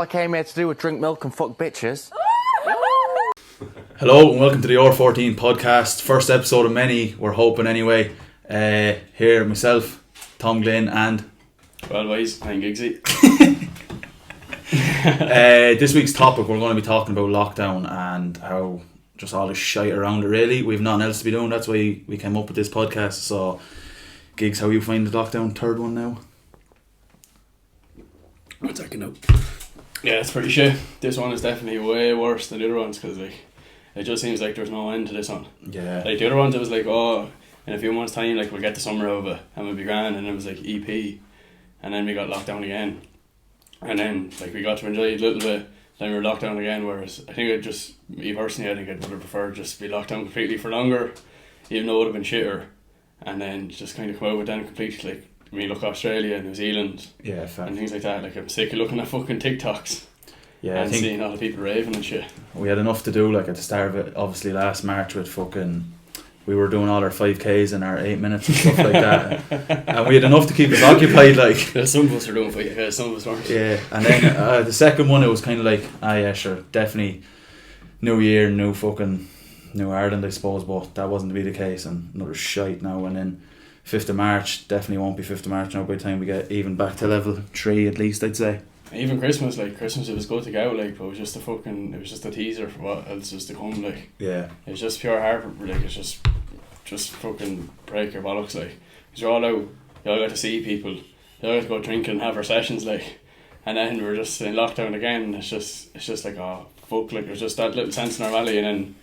came here to do was drink milk and fuck bitches. Hello and welcome to the R14 podcast. First episode of many, we're hoping anyway. Here myself, Tom Glynn and... Well boys, I'm Giggsy. This week's topic, we're going to be talking about lockdown and how just all this shite around it really. We've nothing else to be doing, that's why we came up with this podcast. So, Gigs, how you find the lockdown third one now? One second now. Yeah, it's pretty shit. This one is definitely way worse than the other ones because it just seems like there's no end to this one. Yeah. Like the other ones, it was like, oh, in a few months' time, like we'll get the summer over and we'll be grand, and it was like EP, and then we got locked down again, and then like we got to enjoy it a little bit. Then we were locked down again. Whereas I think me personally, I think I would have preferred just to be locked down completely for longer, even though it would have been shitter, and then just kind of come out with them completely. Like when you look at Australia, New Zealand, yeah, fair. And things like that. Like I'm sick of looking at fucking TikToks. Yeah, and seeing all the people raving and shit. We had enough to do, like at the start of it, obviously last March with fucking, we were doing all our 5Ks in our 8 minutes and stuff like that, and we had enough to keep us occupied. Like yeah, some of us were doing 5Ks, some of us weren't. Yeah, and then the second one, it was kind of like, yeah, sure, definitely new year, new Ireland, I suppose, but that wasn't to be the case, and another shite now. And then 5th of March, definitely won't be 5th of March now by the time we get even back to level 3 at least, I'd say. Even Christmas it was good to go, like, but it was just a teaser for what else was to come, like. Yeah. It was just pure heart, like, it's just fucking break your bollocks, like. Because you're all out, you all got to see people, you all got to go drink and have our sessions, like. And then we're just in lockdown again, and it's just like, oh, fuck, like, there's just that little sense of normality, and then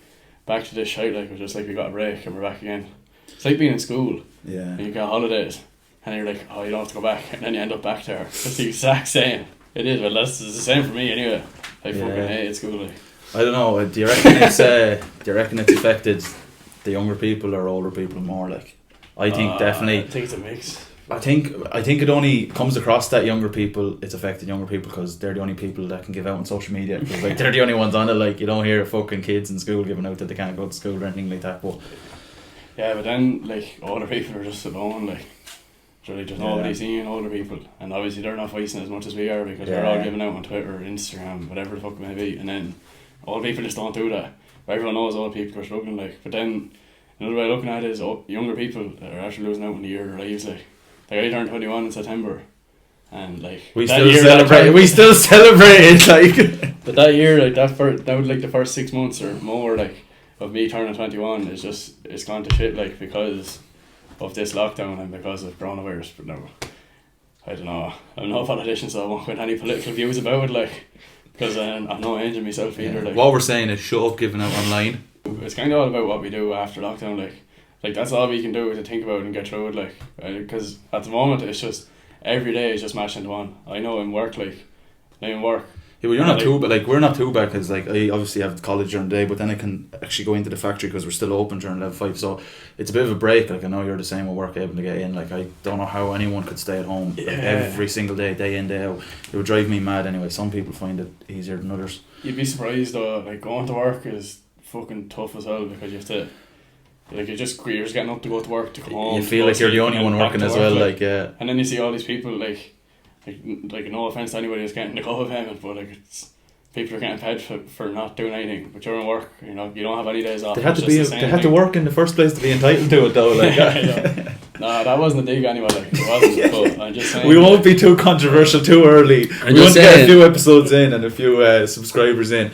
back to this shite, like, we're just like, we got a break, and we're back again. It's like being in school. Yeah. And you get holidays, and you're like, oh, you don't have to go back, and then you end up back there. It's the exact same. It is, but it's the same for me anyway. I fucking hate school. Like. I don't know. Do you reckon it's affected the younger people or older people more? Like, I think definitely. I think it's a mix. I think it only comes across that younger people. It's affected younger people because they're the only people that can give out on social media. Cause, like, they're the only ones on it. Like, you don't hear fucking kids in school giving out that they can't go to school or anything like that. But yeah, but then like older people are just alone. Like. There's nobody seeing older people, and obviously they're not voicing as much as we are because we're all giving out on Twitter or Instagram, whatever the fuck it may be, and then old people just don't do that. But everyone knows old people are struggling, like. But then another way of looking at it is younger people that are actually losing out on the year of their lives, like. I turned 21 in September, and like we still celebrate it, like. But that year, like that was like the first 6 months or more, like, of me turning 21 it's gone to shit, like, because of this lockdown and because of coronavirus. But no, I don't know, I'm not a politician, so I won't put any political views about it, like, because I'm not angel myself either. Like, what we're saying is shut up giving out online. It's kind of all about what we do after lockdown, like that's all we can do to think about it and get through it, like, because at the moment it's just every day is just mashed into one. I know in work, Yeah, well, you're not too, but like we're not too bad because like I obviously have college during the day, but then I can actually go into the factory because we're still open during level 5. So it's a bit of a break. Like I know you're the same with work, able to get in. Like I don't know how anyone could stay at home like, every single day in, day out. It would drive me mad anyway. Some people find it easier than others. You'd be surprised though. Like going to work is fucking tough as well because you have to. Like you're just getting up to go to work to come home. You feel like you're the only one working as well. Like yeah. And then you see all these people like no offense to anybody who's getting the COVID payment, but like it's people are getting paid for not doing anything. But you're in work, you know, you don't have any days off. They had to work in the first place to be entitled to it though. Like no, that wasn't a dig anyway. Like it wasn't. But I'm just saying. We won't be too controversial too early. We want to get a few episodes in and a few subscribers in.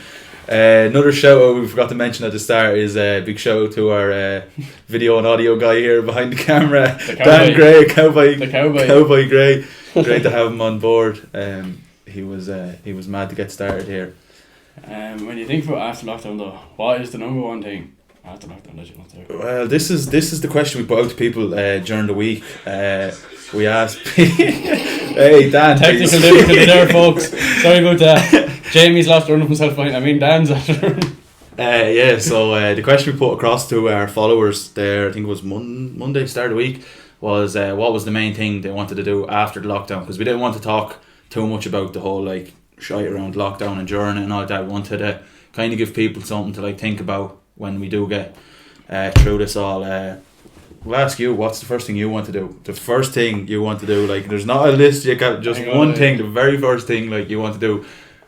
Another shout out we forgot to mention at the start is a big shout out to our video and audio guy here behind the camera, Dan Gray, Cowboy Gray. Great to have him on board. He was mad to get started here. When you think about after lockdown though, what is the number one thing after lockdown that you want to do? Well, this is the question we put out to people during the week. We asked hey Dan, technical difficulty there folks, sorry about that. Jamie's lost run of himself. Dan's after so the question we put across to our followers there, I think it was Monday, start of the week, was what was the main thing they wanted to do after the lockdown, because we didn't want to talk too much about the whole like shite around lockdown and during it and all that. We wanted to kind of give people something to like think about when we do get through this all. We'll ask you, what's the first thing you want to do? The first thing you want to do, like there's not a list, you got just one thing, the very first thing like you want to do.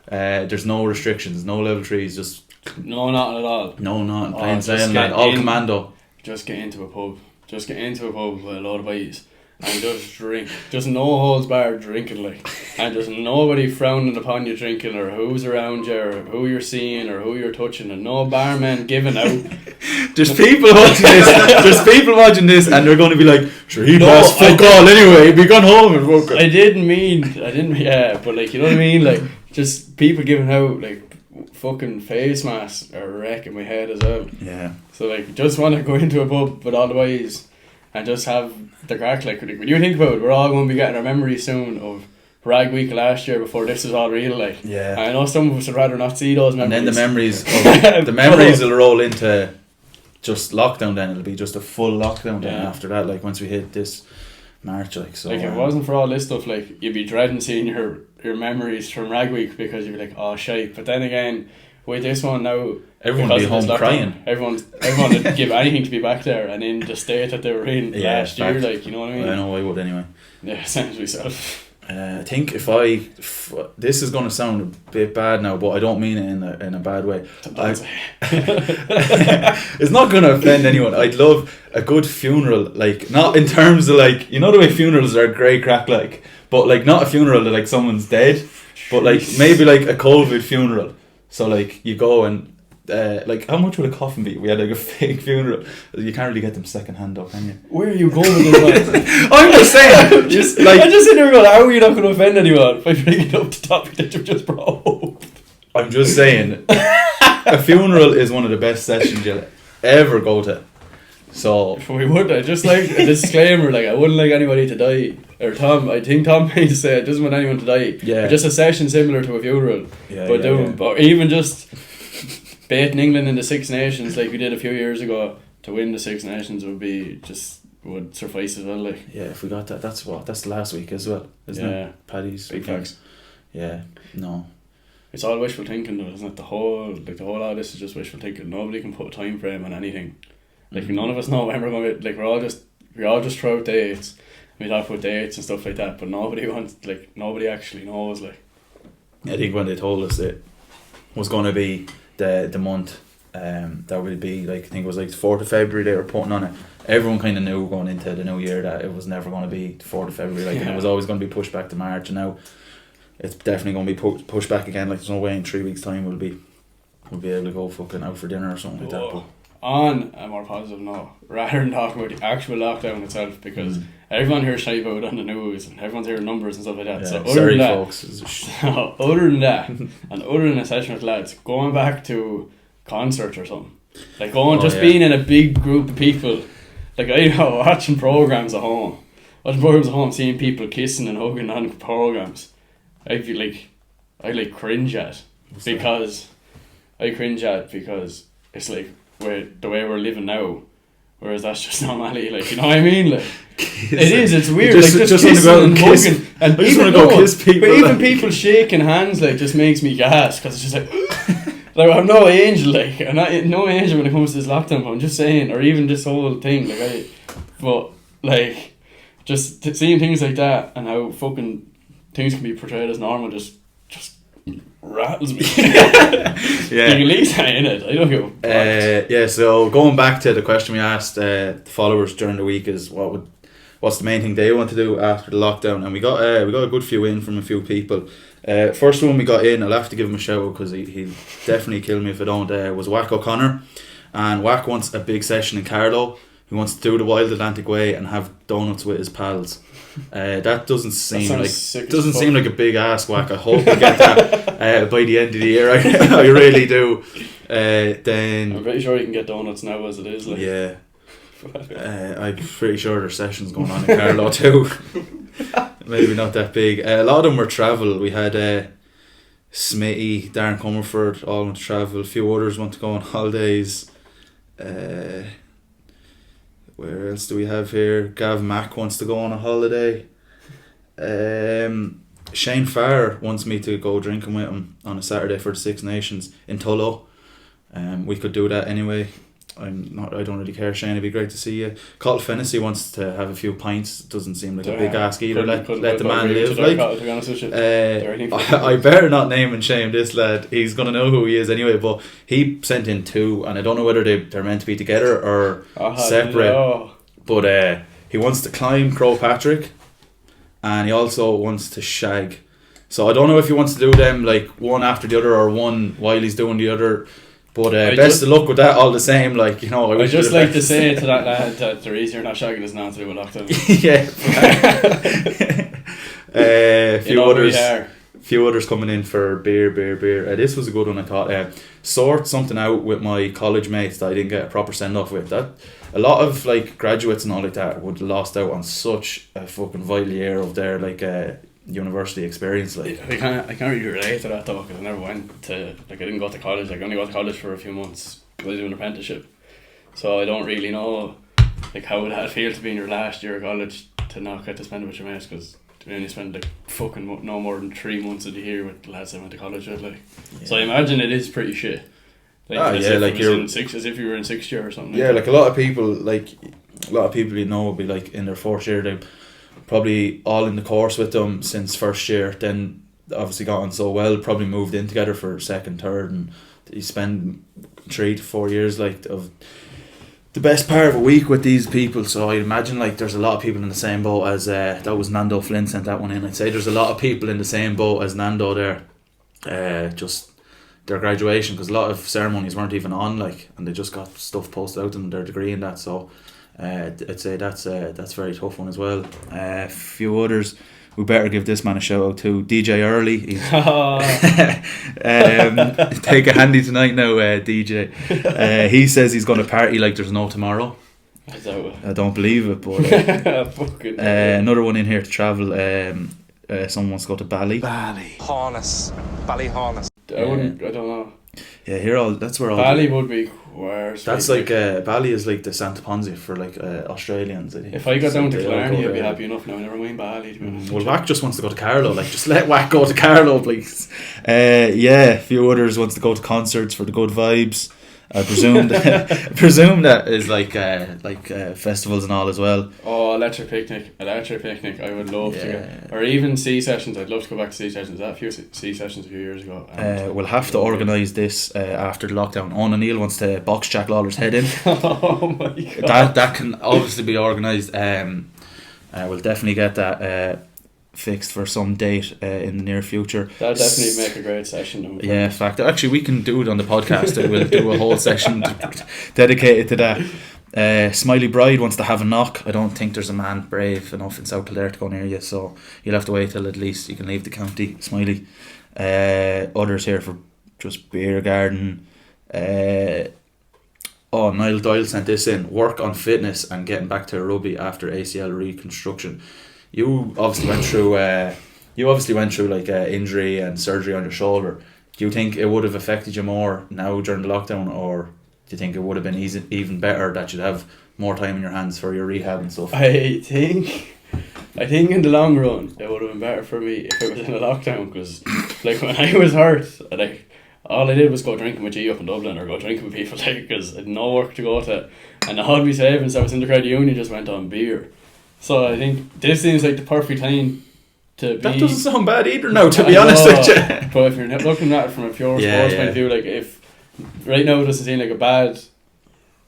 There's no restrictions, no level 3s, just No, not at all. no, not Oh, plain just sailing, get lad. All in. commando. Just get into a pub. Just get into a pub with a load of boys and just drink. Just no holds barred drinking, like. And just nobody frowning upon you drinking, or who's around you, or who you're seeing, or who you're touching, and no barman giving out. There's people watching this. There's people watching this, and they're going to be like, "Sure, he No, passed fuck all anyway. He'd be gone home and fuck it." I didn't mean, yeah, but like, you know what I mean? Like, just people giving out, like, fucking face masks are wrecking my head as well. Yeah. So, like, just want to go into a pub with all the boys and just have the crack. Like, when you think about it, we're all going to be getting our memories soon of Rag Week last year before this was all real, like. Yeah. I know some of us would rather not see those memories. And then the memories will roll into just lockdown. Then it'll be just a full lockdown. Then Yeah. after that, like once we hit this March, like so. Like, if it wasn't for all this stuff, like, you'd be dreading seeing your memories from Rag Week, because you'd be like, oh shit. But then again, with this one now, everyone would be because of home this lockdown, crying. Everyone would give anything to be back there and in the state that they were in Yeah, last year, fact. like, you know what I mean? I know I would anyway. Yeah, same as myself. I think this is going to sound a bit bad now, but I don't mean it in a bad way. It's not going to offend anyone. I'd love a good funeral, like, not in terms of, like, you know the way funerals are great crack, like, but like not a funeral that like someone's dead, but like maybe like a COVID funeral. So like you go and like, how much would a coffin be? We had like a fake funeral. You can't really get them second hand up, can you? Where are you going with this, man? I'm just saying, just like, I just sit there going, how are you not going to offend anyone by bringing up the topic that you've just brought up? I'm just saying, a funeral is one of the best sessions you'll ever go to. So We would, I just like a disclaimer, like, I wouldn't like anybody to die. Or I think Tom made to say, I doesn't want anyone to die. Yeah. But just a session similar to a funeral. yeah, But yeah, doing, yeah. but even just baiting England in the Six Nations like we did a few years ago to win the Six Nations would suffice as well, like. Yeah, if we got that, that's the last week as well, isn't Yeah. it? Paddy's Big weekend. facts. Yeah, no. It's all wishful thinking though, isn't it? The whole lot of this is just wishful thinking. Nobody can put a time frame on anything. Like, none of us know when we're going to, like, we all just throw out dates. We talk about dates and stuff like that, but nobody actually knows, like. I think when they told us it was going to be the month that would be, like, I think it was like the 4th of February they were putting on it, everyone kind of knew going into the new year that it was never going to be the 4th of February, like, and it was always going to be pushed back to March, and now it's definitely going to be pushed back again. Like, there's no way in 3 weeks time we'll be able to go fucking out for dinner or something like that. But On a more positive note, rather than talking about the actual lockdown itself, because everyone hears shit about it on the news and everyone's hearing numbers and stuff like that. yeah, So other sorry than that, folks. other than that, and other than a session with lads, going back to concerts or something, like being in a big group of people, like, I know, watching programs at home, seeing people kissing and hugging on programs, I feel like I cringe at because it's like the way we're living now, whereas that's just normality, like, you know what I mean, like. It's weird, just, like, just kissing and hugging, and even kiss people, but even like. people shaking hands, like, just makes me gas, because it's just like like, I'm no angel, like, I'm not no angel when it comes to this lockdown, but I'm just saying, or even this whole thing, like, but like, just seeing things like that and how fucking things can be portrayed as normal just rattles me. Yeah. You can leave that in it. I don't give a fuck. Yeah, so going back to the question we asked the followers during the week is what's the main thing they want to do after the lockdown, and we got a good few in from a few people. First one we got in, I'll have to give him a shout out because he'll definitely kill me if I don't, was Wack O'Connor, and Wack wants a big session in Carlow. He wants to do the Wild Atlantic Way and have donuts with his pals. That doesn't seem like a big ask, Wack. I hope we get that by the end of the year. I really do. Then I'm pretty sure you can get donuts now as it is, like. Yeah. I'm pretty sure there's sessions going on in Carlow too. Maybe not that big. A lot of them were travel. We had Smitty, Darren Comerford all went to travel. A few others want to go on holidays. Where else do we have here? Gav Mack wants to go on a holiday. Shane Farr wants me to go drinking with him on a Saturday for the Six Nations in Tullow. We could do that anyway. I don't really care, Shane. It'd be great to see you. Cottle Fennessy wants to have a few pints. Doesn't seem like a big ask either. Let the man live. Like, to be honest with you. I better not name and shame this lad. He's gonna know who he is anyway. But he sent in 2, and I don't know whether they're meant to be together or separate. No. But he wants to climb Croagh Patrick, and he also wants to shag. So I don't know if he wants to do them like one after the other or one while he's doing the other. But best of luck with that all the same. Like, you know, I just like to say to that lad that the reason you're not shagging is not to do with lockdown. Yeah. Few others coming in for beer. This was a good one, I thought. Sort something out with my college mates that I didn't get a proper send off with. That a lot of like graduates and all like that would have lost out on such a fucking vital year of their like university experience. Like, I can't really relate to that though, because I never went to, like, I didn't go to college. Like, I only got to college for a few months because I was doing an apprenticeship, so I don't really know like how would that feel to be in your last year of college to not get to spend it with your mates, because we only spend like fucking no more than 3 months of the year with the lads I went to college with. Like, so I imagine it is pretty shit. Like, as if you were in 6th year or something. Yeah, like a lot of people you know will be like in their 4th year. They probably all in the course with them since 1st year, then obviously got on so well, probably moved in together for 2nd, 3rd, and you spend 3 to 4 years like of the best part of a week with these people. So I imagine like there's a lot of people in the same boat as that was Nando Flynn sent that one in. I'd say there's a lot of people in the same boat as Nando there, just their graduation, because a lot of ceremonies weren't even on, like, and they just got stuff posted out in their degree and that. So I'd say that's a very tough one as well. A few others we better give this man a shout out to. DJ Early, take a handy tonight now, DJ. He says he's going to party like there's no tomorrow. I don't believe it, but another one in here to travel. Someone wants to go to Bali. Ballyhaunis. I don't know. Yeah, that's where all Bali would be worse. That's like Bali is like the Santa Ponzi for like Australians, I think. If I got down to Killarney, I'd be happy enough now. Never mind Bali. Well, Wack just wants to go to Carlow. Like, just let Wack go to Carlow, please. A few others wants to go to concerts for the good vibes. I presume that is like festivals and all as well. Oh, electric picnic. I would love to go. Or even C sessions. I'd love to go back to C sessions. That few C sessions a few years ago. We'll have to organise this after the lockdown. Owen O'Neill wants to box Jack Lawler's head in. Oh my god. That can obviously be organised. We'll definitely get that fixed for some date in the near future. That'll definitely make a great session. Yeah, in fact, actually we can do it on the podcast. We'll do a whole session dedicated to that. Smiley Bride wants to have a knock. I don't think there's a man brave enough in South Kildare to go near you, so you'll have to wait till at least you can leave the county, Smiley. Others here for just beer garden. Niall Doyle sent this in. Work on fitness and getting back to rugby after ACL reconstruction. You obviously went through like injury and surgery on your shoulder. Do you think it would have affected you more now during the lockdown, or do you think it would have been even better that you'd have more time in your hands for your rehab and stuff? I think in the long run it would have been better for me if it was in a lockdown, because like when I was hurt, all I did was go drinking with G up in Dublin, or go drinking with people, because I had no work to go to, and all my savings that was in the credit union just went on beer. So I think this seems like the perfect time to be... That doesn't sound bad either now, to be honest with you. But if you're looking at it from a pure sports point of view, like, if right now it doesn't seem like a bad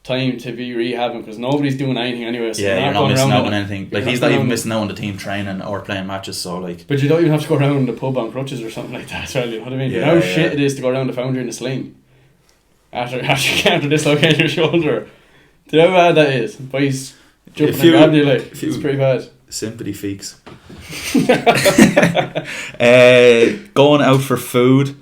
time to be rehabbing, because nobody's doing anything anyway. So you're not missing out on anything. Like, he's not even missing out on the team training or playing matches, so like... But you don't even have to go around the pub on crutches or something like that, you know what I mean? How shit it is to go around the foundry in a sling after dislocating your shoulder. Do you know how bad that is? Boys jumping and grabbing you, like, it's pretty bad. Sympathy feeks. Going out for food,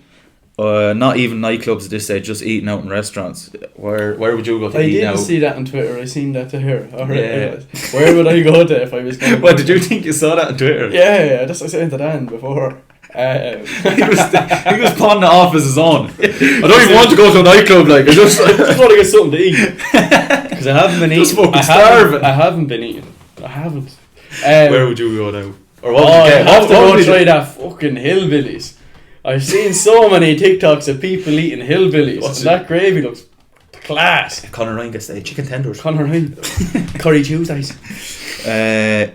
not even nightclubs at this stage, just eating out in restaurants. Where would you go to eat out? I didn't see that on Twitter. I seen that to here. Where would I go to if I was going? What did you think you saw that on Twitter? Yeah, that's what I said to Dan before. he was pawning it off as his own. I don't even want to go to a nightclub. Like, I just want to get something to eat. Because I haven't been eating. I haven't been eating. I haven't. Where would you go now? Or what would you get? I have to go try that fucking hillbillies. I've seen so many TikToks of people eating hillbillies. And that gravy looks Class. Conor Ryan gets the chicken tenders. Conor Ryan. Curry Tuesdays.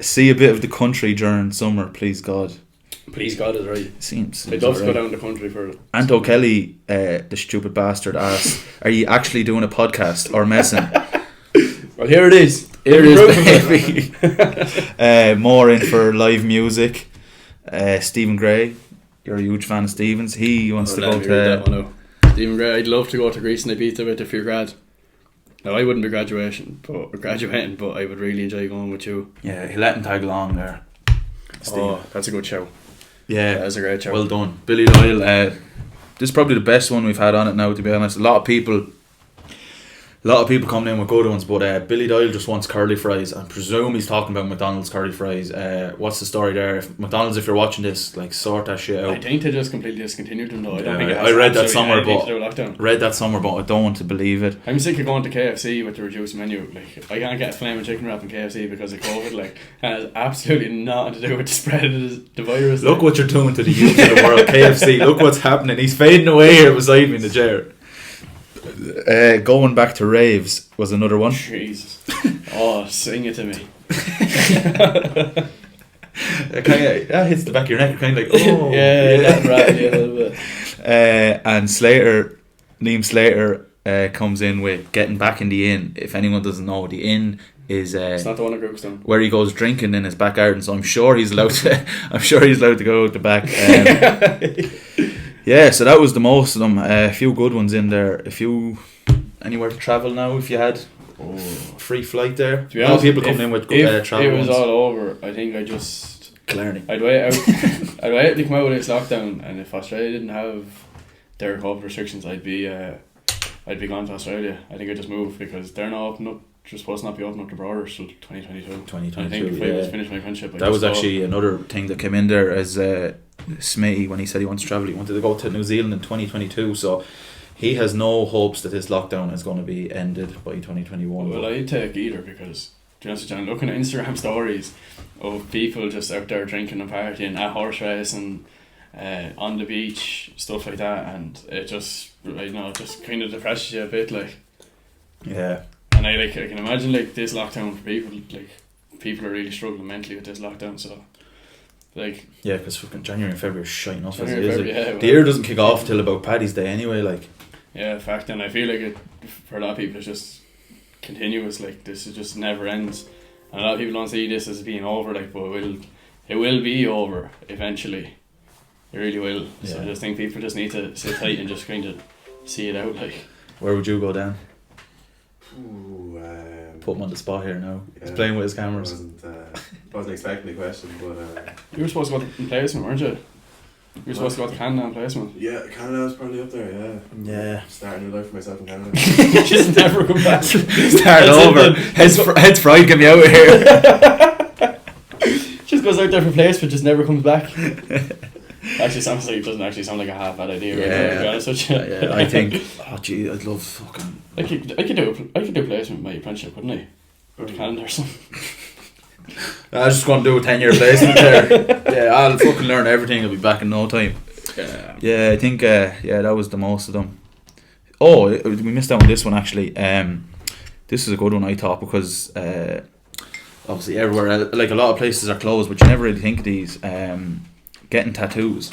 See a bit of the country during summer, please God. Please God is right. Seems I'd love to go right. down the country for it. Anto Kelly, the stupid bastard, asked, "Are you actually doing a podcast or messing?" Well, here it is. Here it is, baby. More in for live music. Stephen Gray, you're a huge fan of Stephen's. He wants to go to. Stephen Gray, I'd love to go to Greece and Ibiza with if you're grad. No, I wouldn't be graduating, but I would really enjoy going with you. Yeah, he let him tag along there. Stephen. Oh, that's a good show. Yeah, that's a great show. Well done, Billy Doyle. This is probably the best one we've had on it now. To be honest, a lot of people coming in with good ones, but Billy Doyle just wants curly fries. I presume he's talking about McDonald's curly fries. What's the story there? If McDonald's, if you're watching this, like, sort that shit out. I think they just completely discontinued them though. I don't think I read that somewhere, but I don't want to believe it. I'm sick of going to KFC with the reduced menu. Like, I can't get a flaming chicken wrap in KFC because of COVID. Like, it has absolutely nothing to do with the spread of the virus. Look what you're doing to the youth of the world. KFC, look what's happening. He's fading away here beside me in the chair. Going back to raves was another one. Jesus. Oh, sing it to me. That hits the back of your neck. You're kind of like, oh. yeah, right, a little bit. And Liam Slater comes in with getting back in the inn. If anyone doesn't know, the inn is it's not the one at Grookstone, where he goes drinking in his back garden. So I'm sure he's allowed to. Go out the back. Yeah, so that was the most of them. A few good ones in there. Anywhere to travel now, if you had free flight there. To be honest, people coming in with travel. If it was ones. all over, I think I just Clarity. I'd wait out. I'd wait to come out of this lockdown, and if Australia didn't have their COVID restrictions, I'd be gone to Australia. I think I'd just move because they're not open up. Just supposed to not be open up the borders till 2022. I think if I was finished my friendship, that was actually another thing that came in there as Smitty, when he said he wants to travel, he wanted to go to New Zealand in 2022. So he has no hopes that this lockdown is going to be ended by 2021. Well, I'd take either because, to be honest with you, I'm looking at Instagram stories of people just out there drinking and partying at horse race and on the beach, stuff like that, and it just, just kind of depresses you a bit, like. Yeah. And I can imagine like this lockdown for people, like people are really struggling mentally with this lockdown, so like. Yeah, because fucking January and February is shine off as it is. Yeah, the year doesn't kick off till about Paddy's Day anyway, like. Yeah, fact, and I feel like it for a lot of people it's just continuous, like this is just never ends, and a lot of people don't see this as being over, like, but it will be over eventually. It really will. Yeah. So I just think people just need to sit tight and just kind of see it out, like. Where would you go, Dan? Ooh, put him on the spot here now. Yeah, he's playing with his cameras. I wasn't expecting the question, but you were supposed to go to placement, weren't you? You were supposed to go to Canada and placement. Yeah, Canada was probably up there. Yeah. Starting a new life for myself in Canada. Just never come back. Start over. Heads fried. Get me out of here. Just goes out there for placement, just never comes back. Actually, sounds like it doesn't actually sound like a half bad idea. Yeah, right? To be honest with you. Yeah, I think. Oh gee, I'd love fucking. I could do placement with my apprenticeship, couldn't I? Go to Canada or something. I was just going to do a 10-year placement there. Yeah, I'll fucking learn everything. I'll be back in no time. Yeah, I think. That was the most of them. Oh, we missed out on this one actually. This is a good one I thought because obviously everywhere, like a lot of places are closed, but you never really think of these. Getting tattoos.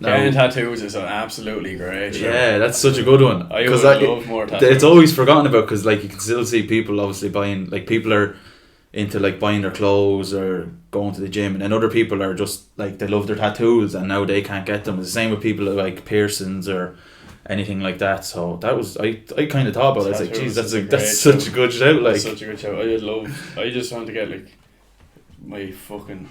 Getting tattoos is absolutely great. Yeah, that's such a good one. I would love more tattoos. It's always forgotten about because like you can still see people obviously buying, like people are into like buying their clothes or going to the gym, and then other people are just like they love their tattoos and now they can't get them. It's the same with people like piercings or anything like that. So that was I kind of thought about it. I was like, geez, that's such a good shout. Like, such a good shout. I just want to get like my fucking.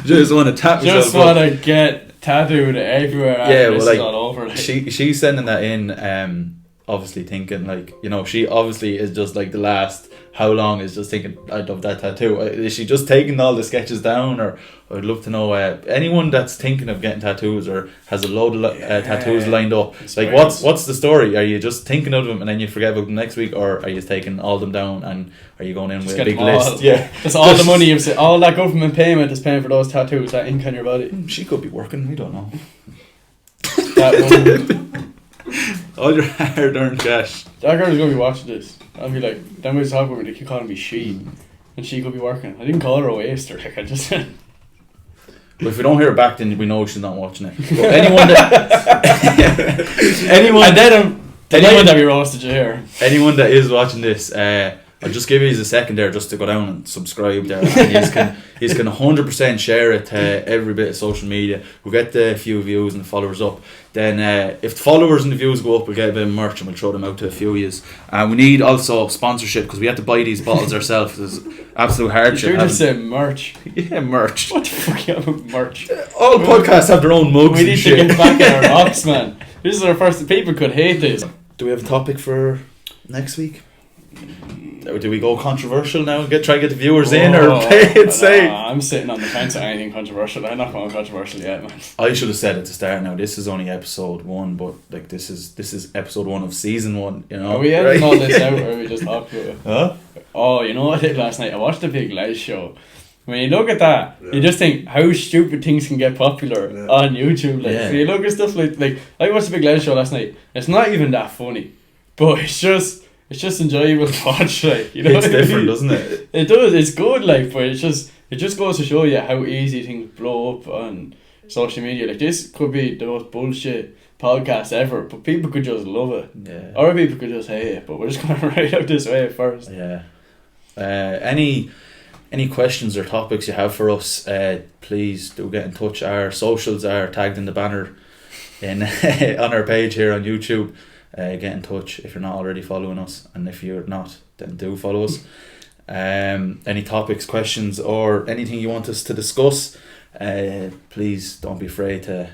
Just want to tap myself. Just want to get tattooed everywhere. Yeah, well, like all over, like. she's sending that in. Obviously thinking like, you know, she obviously is just like the last how long is just thinking I'd love that tattoo. Is she just taking all the sketches down, or I'd love to know anyone that's thinking of getting tattoos or has a load of tattoos lined up, like what's the story? Are you just thinking of them and then you forget about them next week, or are you taking all them down and are you going in just with a big list? Yeah, that's all the money you've all that government payment is paying for those tattoos, that ink on your body. She could be working, we don't know. That one. All your hard-earned cash. That girl's gonna be watching this. I'll be like, then we talk about me, they keep calling me she. And she could be working. I didn't call her a waster, like I just said. But if we don't hear her back, then we know she's not watching it. But anyone that... anyone that we roasted you here. Anyone that is watching this, I'll just give you a second there just to go down and subscribe there. And he's can 100% share it to every bit of social media. We'll get the few views and the followers up. Then if the followers and the views go up, we'll get a bit of merch and we'll throw them out to a few of you. We need also sponsorship because we have to buy these bottles ourselves. It's absolute hardship. You just said merch. Yeah, merch. What the fuck you have merch? All podcasts have their own mugs We and need to shit. get back in our box, man. This is our first... People could hate this. Do we have a topic for next week? Do we go controversial now? Try to get the viewers in or play it safe? I'm sitting on the fence on anything controversial. I'm not going controversial yet, man. I should have said at the start. Now this is only episode 1, but like this is episode 1 of season 1. You know, Are we editing all this out, or are we just talk about it? Huh? Oh, you know what I did last night? I watched the Big Les show. When you look at that, you just think how stupid things can get popular on YouTube. Like, so you look at stuff like I watched the Big Les show last night. It's not even that funny, but it's just enjoyable to watch. Like, you know, It's different, doesn't it? It does. It's good. Like, but it just goes to show you how easy things blow up on social media. Like, this could be the most bullshit podcast ever, but people could just love it. Yeah. Or people could just hate it. But we're just gonna write out this way first. Yeah. Any questions or topics you have for us, please do get in touch. Our socials are tagged in the banner in on our page here on YouTube. Get in touch if you're not already following us, and if you're not, then do follow us. Any topics, questions, or anything you want us to discuss, please don't be afraid to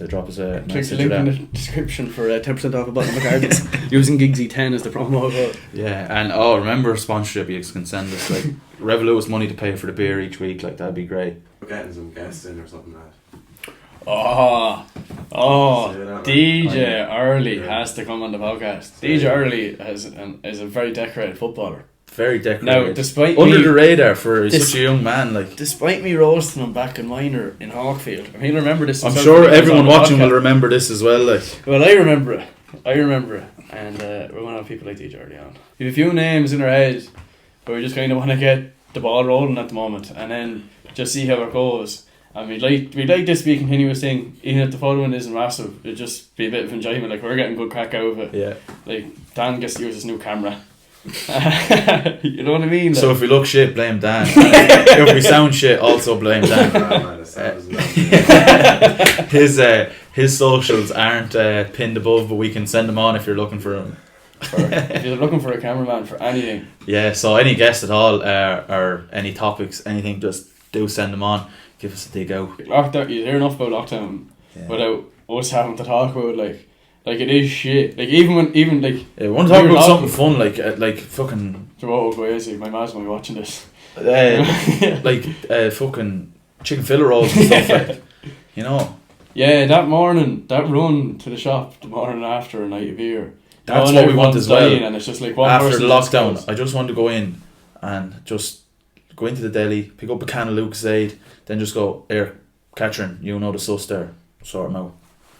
drop us a Click message. the link or in that. the description for 10% off a bottle of McCartney's using Gigsy10 as the promo code. Yeah, and remember sponsorship. You can send us like Revolut us money to pay for the beer each week. Like that'd be great. We're getting some guests in or something like that. Oh, Say that, DJ Early Yeah. has to come on the podcast. Say DJ that. Early is a very decorated footballer. Very decorated. Now, despite under me, the radar for This- such a young man. Like despite me roasting him back in minor in Hawkfield, I mean, he'll remember this. I'm himself sure when he was everyone on the watching will podcast. remember this as well. Like Well, I remember it, and we're gonna have people like DJ Early on. We have a few names in our head, but we just kind of want to get the ball rolling at the moment, and then just see how it goes. And we'd like this to be a continuous thing, even if the following isn't massive. It'd just be a bit of enjoyment. Like, we're getting good crack out of it. yeah. Like, Dan gets to use his new camera. You know what I mean? So if we look shit, blame Dan. If we sound shit, also blame Dan. Man, it sounds not- His socials aren't pinned above, but we can send them on if you're looking for them. If you're looking for a cameraman for anything, Yeah, so any guests at all, or any topics, anything, just do send them on. Give us a dig out. lockdown. You hear enough about lockdown Yeah. without us having to talk about like it is shit. Like even like Yeah, we want to talk We're about not- something fun, like fucking, Joe Guezi, my mom's gonna be watching this. fucking chicken fillet rolls and stuff. Like, you know, Yeah, that morning, that run to the shop the morning after a night of beer. that's knowing what we want everyone's as well. dying, and it's just like one After person the just lockdown, goes. I just want to go in and just go into the deli, pick up a can of Lucasade, then just go, here, Catherine, you know the sus there, sort them out.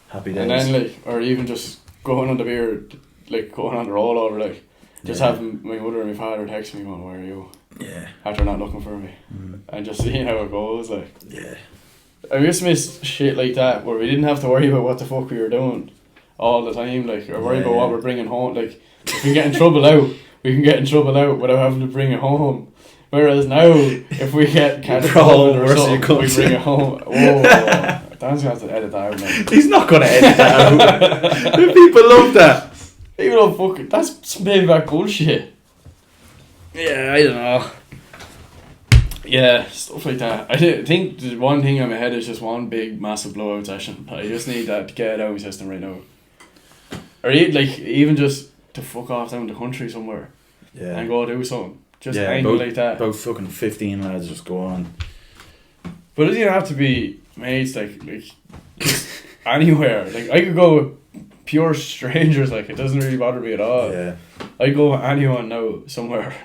Happy days. And then like, or even just going on the beer, like going on the rollover, like just Yeah. having my mother and my father text me going, "Where are you?" Yeah. After not looking for me, Mm. and just seeing how it goes. Like, Yeah. I just miss shit like that where we didn't have to worry about what the fuck we were doing all the time, like, or worry about Yeah. what we're bringing home. Like, if we get in trouble out, we can get in trouble out without having to bring it home. Whereas now, if we get catch They're all or worse than something, you come we to. bring it home. Whoa, Dan's gonna have to edit that out now. He's not going to edit that out. The people love that. People don't fucking. That's some baby back bullshit. Yeah, I don't know. Yeah, stuff like that. I think the one thing in my head is just one big massive blowout session. I just need that to get it out of my system right now. Or even just to fuck off down the country somewhere Yeah. and go do something. Just Yeah, anything like that. About fucking 15 lads just go on. But it doesn't even have to be mates, like just anywhere. Like, I could go with pure strangers, like, it doesn't really bother me at all. Yeah. I go with anyone now somewhere.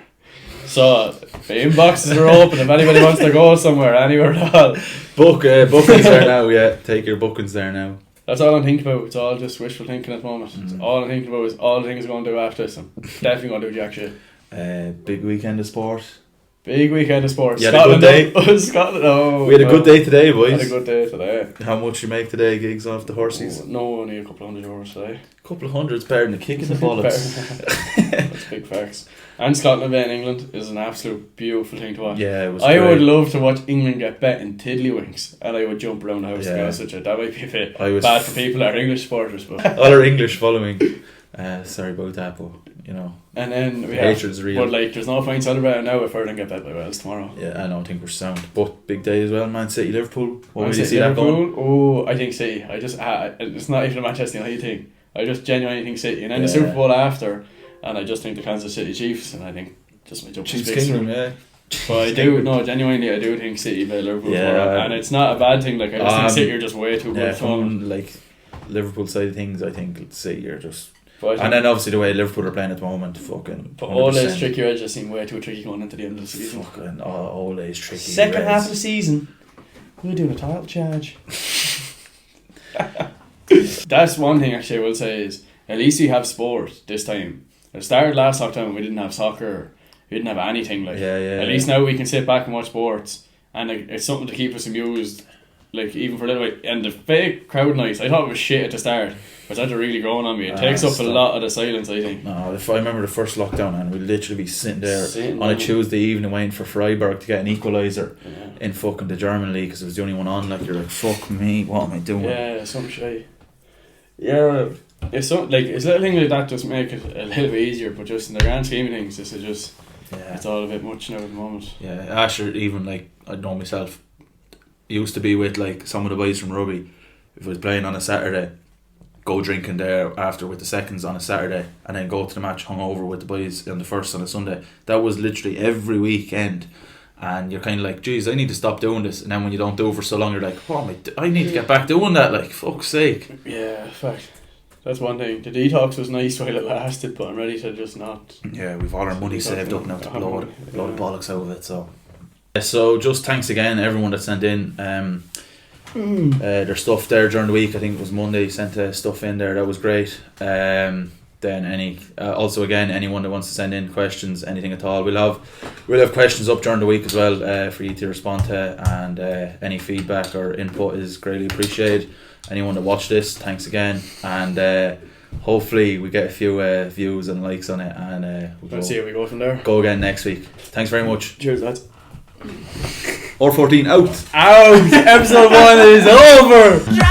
So the inboxes are open if anybody wants to go somewhere, anywhere at all. Bookings there now, yeah. Take your bookings there now. That's all I'm thinking about. It's all just wishful thinking at the moment. It's all I'm thinking about is all the things I'm going to do after this. I'm definitely going to do jack shit. Big weekend of sport. Big weekend of sports. You had a good day? Scotland. Oh, We had a good day today, boys. Had a good day today. How much you make today, gigs off the horses? No, only a couple of €100 today. A couple of hundreds better than a kick in the bollocks. That's big facts. And Scotland in England is an absolute beautiful thing to watch. Yeah, it was I great. would love to watch England get bet in tiddlywinks, and I would jump around the house to be honest with you. That might be a bit bad for people that are English supporters, but all our English following. Sorry about that, but you know. And then we hatred is real. But like, there's no point celebrating now if Ireland get bet by Wales tomorrow. Yeah, I don't think we're sound. But big day as well, Man City, Liverpool. What Man would you City, see that going? Oh, I think City. I just it's not even a Manchester United thing. I just genuinely think City, and then the Super Bowl after, and I just think the Kansas City Chiefs, and I think just my jump Chiefs Kingdom, yeah. But I do genuinely I do think City by Liverpool tomorrow, and it's not a bad thing. Like I just think City are just way too good. From like Liverpool side of things, I think City are just. And then obviously the way Liverpool are playing at the moment, fucking. But all those tricky edges seem way too tricky going into the end of the season. Fucking all those tricky. Second half of the season, we're doing a title charge. That's one thing actually I will say is at least we have sport this time. It started last lockdown, we didn't have soccer, we didn't have anything like. At least now we can sit back and watch sports, and it's something to keep us amused. Like even for a little bit, and the fake crowd noise, I thought it was shit at the start, but that's really growing on me. It takes up a lot of the silence, I think. No, if I remember the first lockdown, and we'd literally be sitting there on a Tuesday evening waiting for Freiburg to get an equaliser in fucking the German league because it was the only one on. Like you're like, fuck me, what am I doing? Yeah, some shit. Yeah, it's little things like that just make it a little bit easier, but just in the grand scheme of things, this is just it's all a bit much now at the moment. Yeah, Asher, even like I know myself. Used to be with like some of the boys from rugby. If I was playing on a Saturday, go drinking there after with the seconds on a Saturday, and then go to the match hungover with the boys on the first on a Sunday. That was literally every weekend, and you're kind of like, geez, I need to stop doing this. And then when you don't do it for so long, you're like, oh, I need to get back doing that. Like, fuck's sake. Yeah, fact. That's one thing. The detox was nice while it lasted, but I'm ready to just not. Yeah, we've all our money saved up now to blow the bollocks out of it. So just thanks again everyone that sent in their stuff there during the week. I think it was Monday sent stuff in there, that was great. Then also again anyone that wants to send in questions, anything at all, we'll have questions up during the week as well for you to respond to, and any feedback or input is greatly appreciated. Anyone that watched this, thanks again, and hopefully we get a few views and likes on it, and we'll see how we go from there. Go again next week. Thanks very much. Cheers, lads. R14 out. Episode 1 is over.